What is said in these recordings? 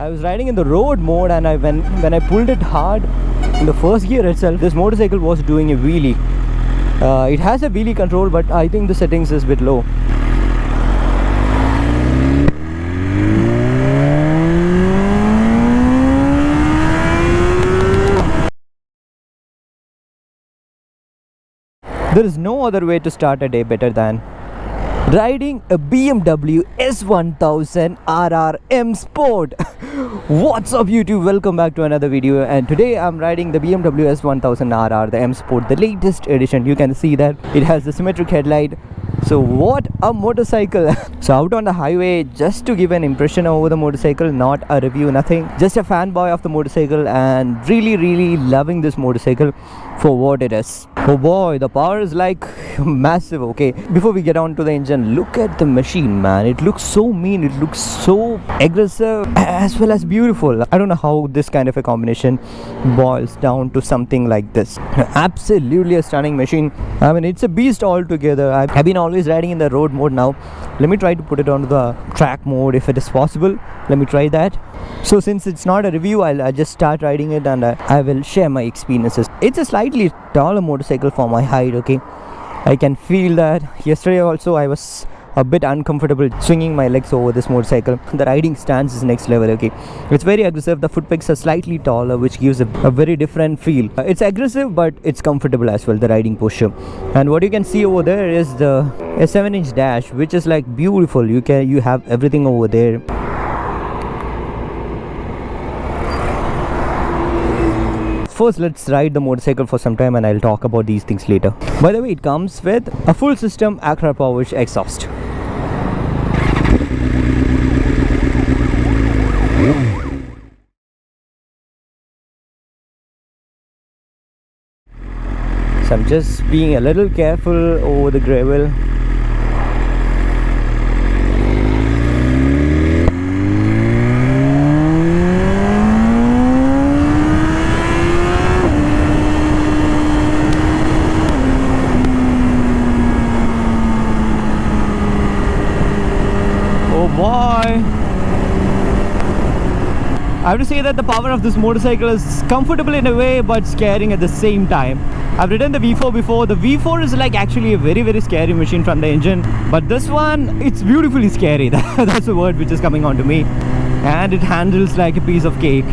I was riding in the road mode, and when I pulled it hard in the first gear itself, this motorcycle was doing a wheelie. It has a wheelie control, but I think the settings is a bit low. There is no other way to start a day better than riding a BMW S1000RR M Sport. What's up YouTube, welcome back to another video, and today I'm riding the BMW S1000RR, the M Sport, the latest edition. You can see that it has the symmetric headlight. So what a motorcycle. So out on the highway, just to give an impression over the motorcycle, not a review, nothing, just a fanboy of the motorcycle and really loving this motorcycle for what it is. Oh boy, the power is like massive. Okay, before we get on to the engine, look at the machine, man. It looks so mean, it looks so aggressive as well as beautiful. I don't know how this kind of a combination boils down to something like this. Absolutely a stunning machine. I mean, it's a beast altogether. I've been always riding in the road mode. Now let me try to put it onto the track mode if it is possible. Let me try that. So since it's not a review, I'll just start riding it, and I will share my experiences. It's a slightly taller motorcycle for my height. Okay, I can feel that. Yesterday also I was a bit uncomfortable swinging my legs over this motorcycle. The riding stance is next level. Okay, it's very aggressive. The foot pegs are slightly taller, which gives a very different feel. It's aggressive, but it's comfortable as well, the riding posture. And what you can see over there is a 7-inch dash, which is like beautiful. You have everything over there. First, let's ride the motorcycle for some time, and I'll talk about these things later. By the way, it comes with a full system Acra Powered exhaust. So I'm just being a little careful over the gravel. I have to say that the power of this motorcycle is comfortable in a way, but scaring at the same time. I've ridden the V4 before. The V4 is like actually a very scary machine from the engine, but this one, it's beautifully scary. That's the word which is coming on to me. And it handles like a piece of cake.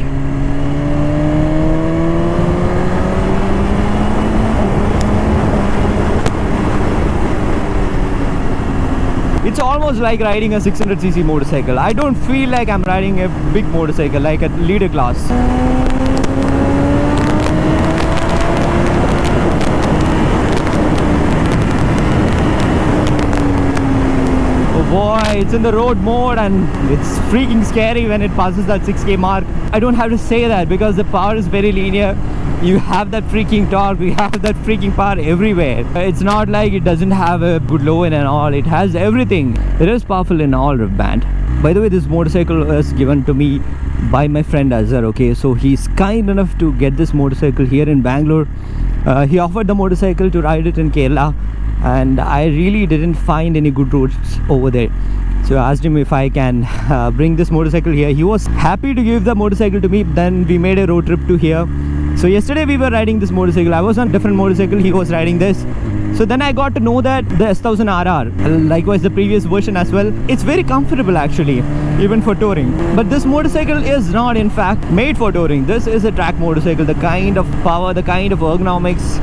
It's almost like riding a 600cc motorcycle. I don't feel like I'm riding a big motorcycle, like a leader class. Oh boy, it's in the road mode, and it's freaking scary when it passes that 6k mark. I don't have to say that because the power is very linear. You have that freaking torque, we have that freaking power everywhere. It's not like it doesn't have a good low end and all. It has everything. It is powerful in all band. By the way, this motorcycle was given to me by my friend Azhar. Okay, so he's kind enough to get this motorcycle here in Bangalore. He offered the motorcycle to ride it in Kerala, and I really didn't find any good roads over there. So I asked him if I can bring this motorcycle here. He was happy to give the motorcycle to me. Then we made a road trip to here. So yesterday we were riding this motorcycle. I was on a different motorcycle, he was riding this. So then I got to know that the S1000RR, likewise the previous version as well, it's very comfortable actually, even for touring. But this motorcycle is not in fact made for touring. This is a track motorcycle. The kind of power, the kind of ergonomics,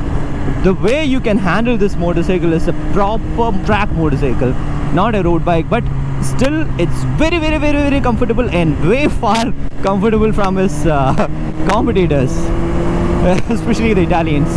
the way you can handle this motorcycle is a proper track motorcycle, not a road bike. But still, it's very comfortable, and way far comfortable from his competitors, especially the Italians.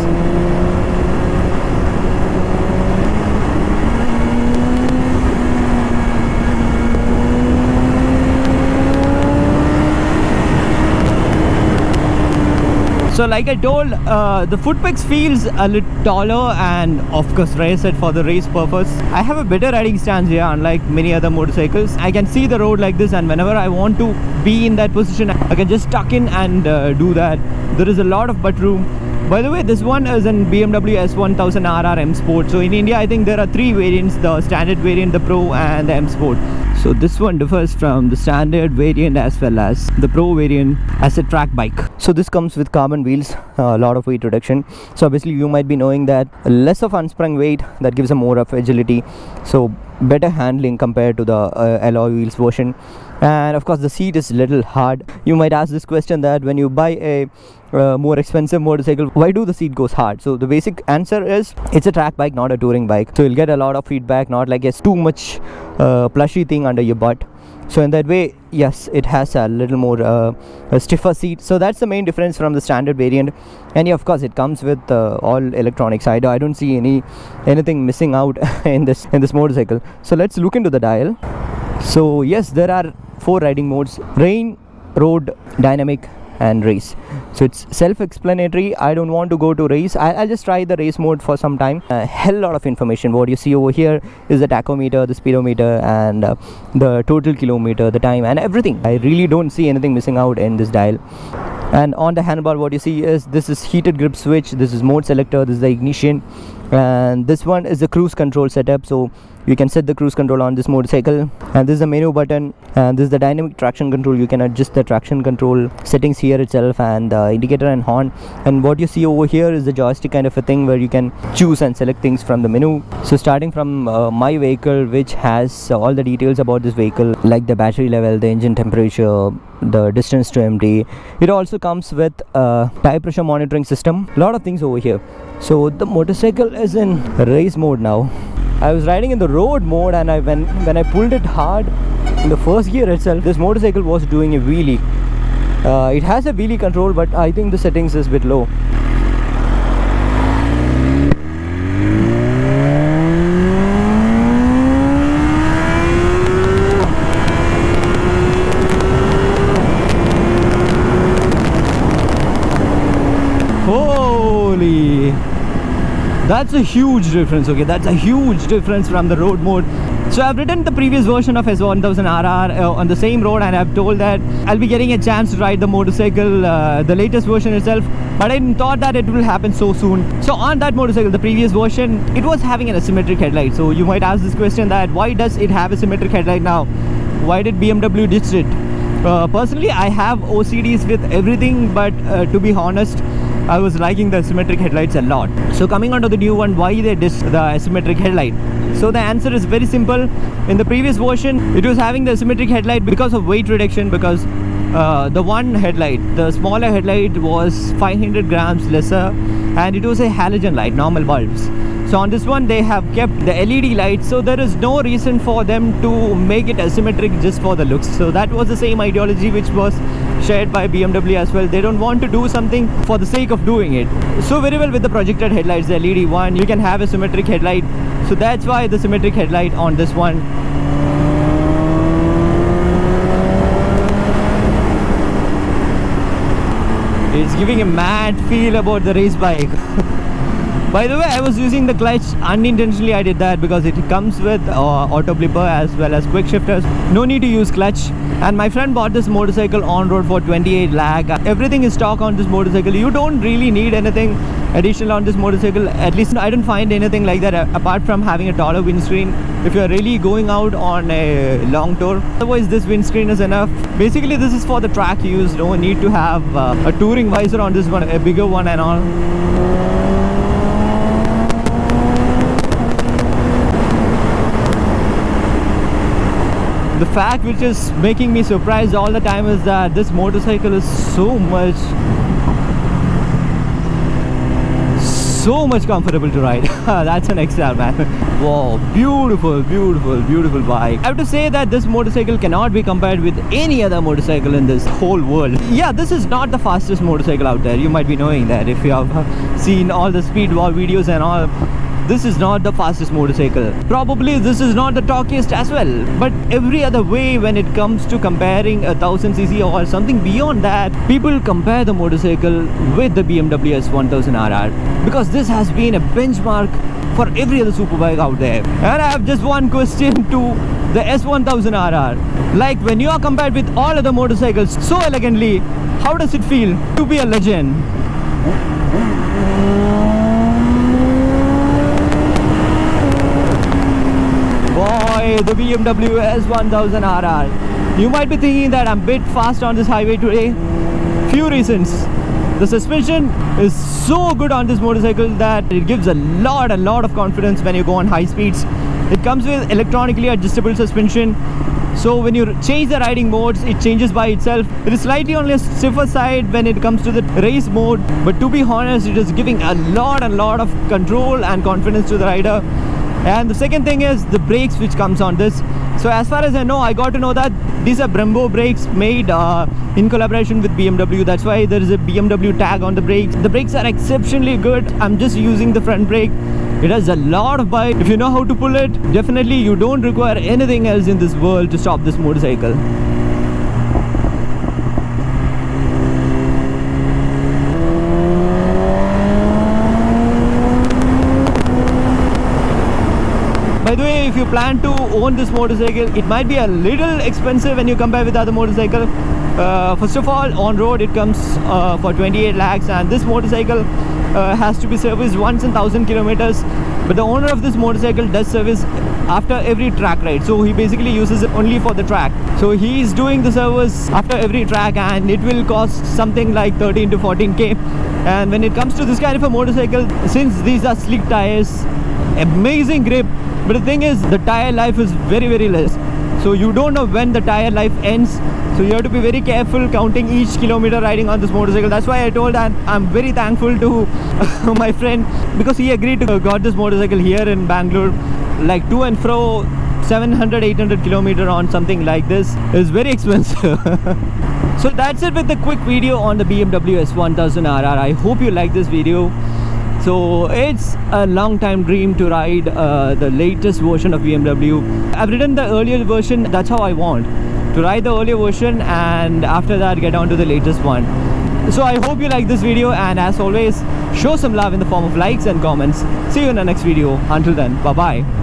So like I told, the foot pegs feels a little taller and of course raised it for the race purpose. I have a better riding stance here unlike many other motorcycles. I can see the road like this, and whenever I want to be in that position, I can just tuck in and do that. There is a lot of butt room. By the way, this one is an BMW S1000RR M Sport. So in India, I think there are 3 variants: the standard variant, the Pro, and the M Sport. So this one differs from the standard variant as well as the Pro variant as a track bike. So this comes with carbon wheels, a lot of weight reduction. So obviously you might be knowing that less of unsprung weight, that gives a more of agility, so better handling compared to the alloy wheels version. And of course the seat is little hard. You might ask this question that when you buy a more expensive motorcycle, why do the seat goes hard? So the basic answer is it's a track bike, not a touring bike, so you'll get a lot of feedback, not like it's too much plushy thing under your butt. So in that way, yes, it has a little more a stiffer seat. So that's the main difference from the standard variant. And yeah, of course it comes with all electronics. I don't see anything missing out in this motorcycle. So let's look into the dial. So yes, there are 4 riding modes: rain, road, dynamic and race. So it's self-explanatory. I don't want to go to race. I'll just try the race mode for some time. A hell lot of information. What you see over here is the tachometer, the speedometer, and the total kilometer, the time, and everything. I really don't see anything missing out in this dial. And on the handlebar, what you see is this is heated grip switch, this is mode selector, this is the ignition, and this one is the cruise control setup. So you can set the cruise control on this motorcycle, and this is the menu button, and this is the dynamic traction control. You can adjust the traction control settings here itself, and the indicator and horn. And what you see over here is the joystick kind of a thing where you can choose and select things from the menu. So starting from my vehicle, which has all the details about this vehicle, like the battery level, the engine temperature, the distance to empty. It also comes with a tire pressure monitoring system, a lot of things over here. So the motorcycle is in race mode now. I was riding in the road mode, and when I pulled it hard in the first gear itself, this motorcycle was doing a wheelie. It has a wheelie control, but I think the settings is a bit low. Holy, that's a huge difference. Okay, that's a huge difference from the road mode. So I've ridden the previous version of S1000RR on the same road, and I've told that I'll be getting a chance to ride the motorcycle, the latest version itself, but I didn't thought that it will happen so soon. So on that motorcycle, the previous version, it was having an asymmetric headlight. So you might ask this question that why does it have a symmetric headlight now? Why did BMW ditch it? Personally, I have OCDs with everything, but to be honest, I was liking the asymmetric headlights a lot. So coming on to the new one, why they ditched the asymmetric headlight? So the answer is very simple. In the previous version, it was having the asymmetric headlight because of weight reduction, because the one headlight, the smaller headlight, was 500 grams lesser, and it was a halogen light, normal bulbs. So on this one they have kept the LED light, so there is no reason for them to make it asymmetric just for the looks. So that was the same ideology which was shared by BMW as well. They don't want to do something for the sake of doing it. So very well with the projected headlights, the LED one, you can have a symmetric headlight. So that's why the symmetric headlight on this one. It's giving a mad feel about the race bike. By the way, I was using the clutch unintentionally. I did that because it comes with auto blipper as well as quick shifters. No need to use clutch. And my friend bought this motorcycle on road for 28 lakh. Everything is stock on this motorcycle. You don't really need anything additional on this motorcycle. At least I don't find anything like that apart from having a taller windscreen if you're really going out on a long tour. Otherwise this windscreen is enough. Basically this is for the track use. No need to have a touring visor on this one, a bigger one and all. The fact which is making me surprised all the time is that this motorcycle is so much comfortable to ride. That's an XL, man. Wow, beautiful bike. I have to say that this motorcycle cannot be compared with any other motorcycle in this whole world. Yeah, this is not the fastest motorcycle out there. You might be knowing that if you have seen all the speed wall videos and all. This is not the fastest motorcycle. Probably this is not the torquiest as well. But every other way, when it comes to comparing a 1000cc or something beyond that, people compare the motorcycle with the BMW S1000RR, because this has been a benchmark for every other superbike out there. And I have just one question to the S1000RR. Like, when you are compared with all other motorcycles so elegantly, how does it feel to be a legend? Boy, today, the BMW S1000RR. You might be thinking that I'm a bit fast on this highway today. Few reasons. The suspension is so good on this motorcycle that it gives a lot of confidence when you go on high speeds. It comes with electronically adjustable suspension. So when you change the riding modes, it changes by itself. It is slightly on the stiffer side when it comes to the race mode, but to be honest, it is giving a lot of control and confidence to the rider. And the second thing is the brakes which comes on this. So as far as I know, I got to know that these are Brembo brakes made in collaboration with BMW. That's why there is a BMW tag on the brakes. The brakes are exceptionally good. I'm just using the front brake. It has a lot of bite. If you know how to pull it, definitely you don't require anything else in this world to stop this motorcycle. By the way, if you plan to own this motorcycle, it might be a little expensive when you compare with other motorcycles. First of all, on road it comes for 28 lakhs, and this motorcycle has to be serviced once in 1000 kilometers. But the owner of this motorcycle does service after every track ride, so he basically uses it only for the track. So he is doing the service after every track, and it will cost something like 13 to 14k. And when it comes to this kind of a motorcycle, since these are slick tires, amazing grip, but the thing is the tire life is very less, so you don't know when the tire life ends. So you have to be very careful counting each kilometer riding on this motorcycle. That's why I told, and I'm very thankful to my friend, because he agreed to got this motorcycle here in Bangalore. Like to and fro 700-800 kilometer on something like this is very expensive. So that's it with the quick video on the BMW S1000RR. I hope you like this video. So it's a long time dream to ride the latest version of BMW. I've ridden the earlier version. That's how I want to ride the earlier version, and after that get on to the latest one. So I hope you like this video, and as always, show some love in the form of likes and comments. See you in the next video. Until then, bye bye.